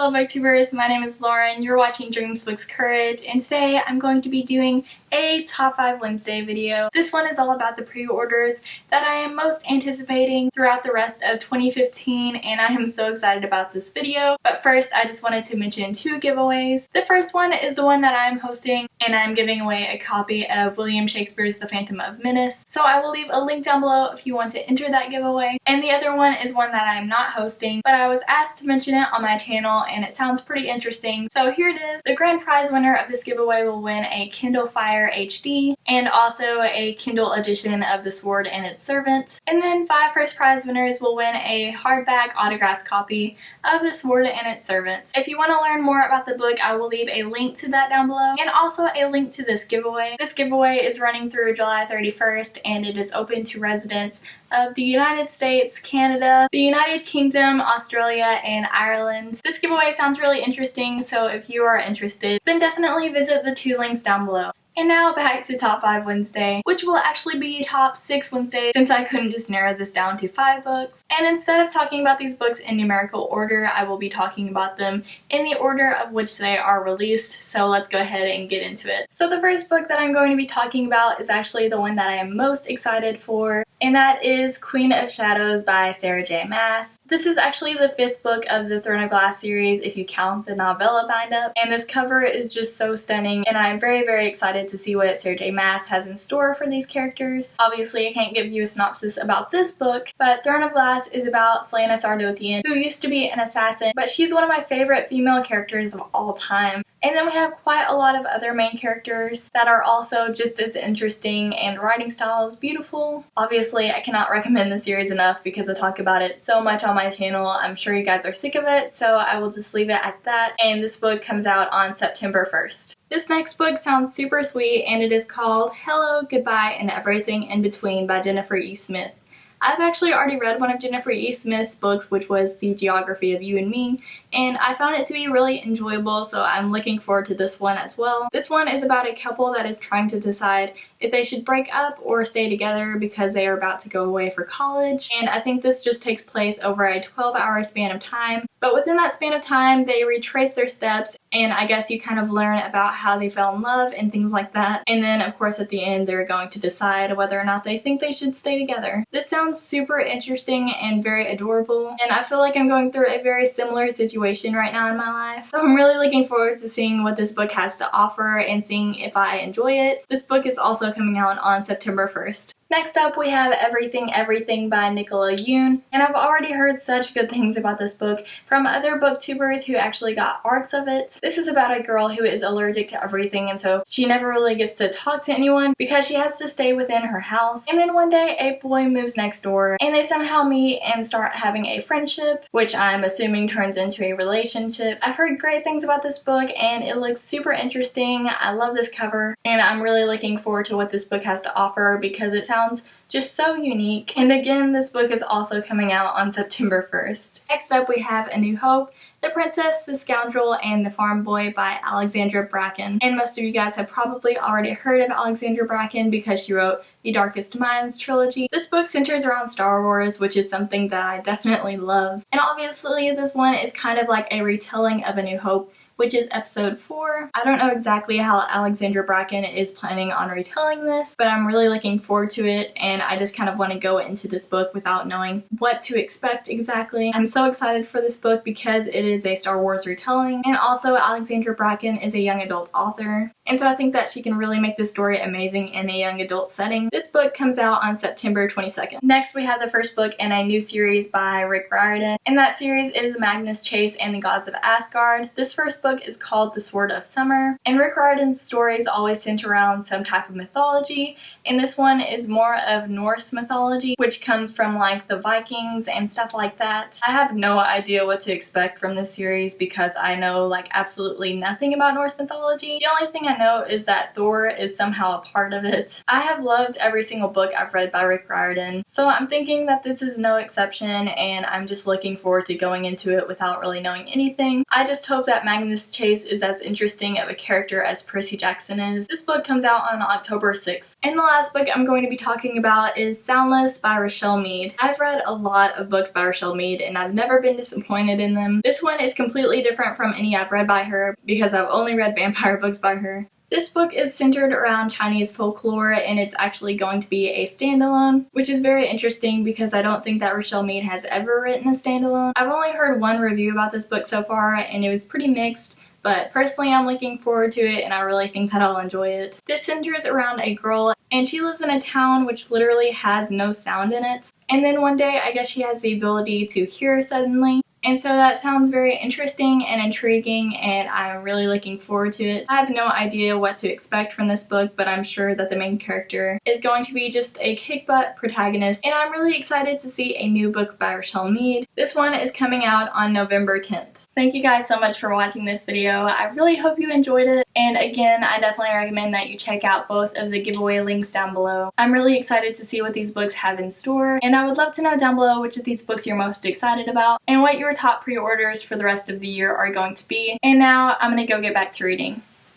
Hello booktubers, my name is Lauren, you're watching Dreams Books Courage, and today I'm going to be doing a Top 5 Wednesday video. This one is all about the pre-orders that I am most anticipating throughout the rest of 2015, and I am so excited about this video. But first, I just wanted to mention two giveaways. The first one is the one that I'm hosting, and I'm giving away a copy of William Shakespeare's The Phantom of Menace. So I will leave a link down below if you want to enter that giveaway. And the other one is one that I'm not hosting, but I was asked to mention it on my channel, and it sounds pretty interesting. So here it is. The grand prize winner of this giveaway will win a Kindle Fire HD and also a Kindle edition of The Sword and Its Servant. And then 5 first prize winners will win a hardback autographed copy of The Sword and Its Servant. If you want to learn more about the book, I will leave a link to that down below and also a link to this giveaway. This giveaway is running through July 31st and it is open to residents of the United States, Canada, the United Kingdom, Australia, and Ireland. This giveaway sounds really interesting, so if you are interested, then definitely visit the 2 links down below. And now back to Top 5 Wednesday, which will actually be Top 6 Wednesday since I couldn't just narrow this down to 5 books. And instead of talking about these books in numerical order, I will be talking about them in the order of which they are released, so let's go ahead and get into it. So the first book that I'm going to be talking about is actually the one that I am most excited for, and that is Queen of Shadows by Sarah J. Maas. This is actually the 5th book of the Throne of Glass series if you count the novella bind-up, and this cover is just so stunning, and I'm very, very excited to see what Sarah J. Maas has in store for these characters. Obviously, I can't give you a synopsis about this book, but Throne of Glass is about Celaena Sardothien, who used to be an assassin, but she's one of my favorite female characters of all time. And then we have quite a lot of other main characters that are also just as interesting, and the writing style is beautiful. Obviously, I cannot recommend the series enough because I talk about it so much on my channel. I'm sure you guys are sick of it, so I will just leave it at that. And this book comes out on September 1st. This next book sounds super sweet, and it is called Hello, Goodbye, and Everything in Between by Jennifer E. Smith. I've actually already read one of Jennifer E. Smith's books, which was The Geography of You and Me, and I found it to be really enjoyable, so I'm looking forward to this one as well. This one is about a couple that is trying to decide if they should break up or stay together because they are about to go away for college, and I think this just takes place over a 12-hour span of time. But within that span of time, they retrace their steps, and I guess you kind of learn about how they fell in love and things like that. And then, of course, at the end, they're going to decide whether or not they think they should stay together. This sounds super interesting and very adorable, and I feel like I'm going through a very similar situation right now in my life. So I'm really looking forward to seeing what this book has to offer and seeing if I enjoy it. This book is also coming out on September 1st. Next up, we have Everything Everything by Nicola Yoon, and I've already heard such good things about this book from other booktubers who actually got arcs of it. This is about a girl who is allergic to everything, and so she never really gets to talk to anyone because she has to stay within her house. And then one day, a boy moves next door, and they somehow meet and start having a friendship, which I'm assuming turns into a relationship. I've heard great things about this book, and it looks super interesting. I love this cover, and I'm really looking forward to what this book has to offer because it sounds just so unique. And again, this book is also coming out on September 1st. Next up, we have A New Hope, The Princess, the Scoundrel, and the Farm Boy by Alexandra Bracken. And most of you guys have probably already heard of Alexandra Bracken because she wrote the Darkest Minds trilogy. This book centers around Star Wars, which is something that I definitely love. And obviously, this one is kind of like a retelling of A New Hope, which is episode 4. I don't know exactly how Alexandra Bracken is planning on retelling this, but I'm really looking forward to it, and I just kind of want to go into this book without knowing what to expect exactly. I'm so excited for this book because it is a Star Wars retelling, and also Alexandra Bracken is a young adult author, and so I think that she can really make this story amazing in a young adult setting. This book comes out on September 22nd. Next, we have the first book in a new series by Rick Riordan, and that series is Magnus Chase and the Gods of Asgard. This first book is called The Sword of Summer, and Rick Riordan's stories always center around some type of mythology, and this one is more of Norse mythology, which comes from like the Vikings and stuff like that. I have no idea what to expect from this series because I know like absolutely nothing about Norse mythology. The only thing I know is that Thor is somehow a part of it. I have loved every single book I've read by Rick Riordan, so I'm thinking that this is no exception, and I'm just looking forward to going into it without really knowing anything. I just hope that Magnus Agnes Chase is as interesting of a character as Percy Jackson is. This book comes out on October 6th. And the last book I'm going to be talking about is Soundless by Rochelle Mead. I've read a lot of books by Rochelle Mead and I've never been disappointed in them. This one is completely different from any I've read by her because I've only read vampire books by her. This book is centered around Chinese folklore and it's actually going to be a standalone, which is very interesting because I don't think that Rochelle Mead has ever written a standalone. I've only heard one review about this book so far and it was pretty mixed, but personally I'm looking forward to it and I really think that I'll enjoy it. This centers around a girl and she lives in a town which literally has no sound in it. And then one day I guess she has the ability to hear suddenly. And so that sounds very interesting and intriguing and I'm really looking forward to it. I have no idea what to expect from this book, but I'm sure that the main character is going to be just a kick-butt protagonist and I'm really excited to see a new book by Rochelle Mead. This one is coming out on November 10th. Thank you guys so much for watching this video. I really hope you enjoyed it. And again, I definitely recommend that you check out both of the giveaway links down below. I'm really excited to see what these books have in store. And I would love to know down below which of these books you're most excited about and what your top pre-orders for the rest of the year are going to be. And now I'm gonna go get back to reading.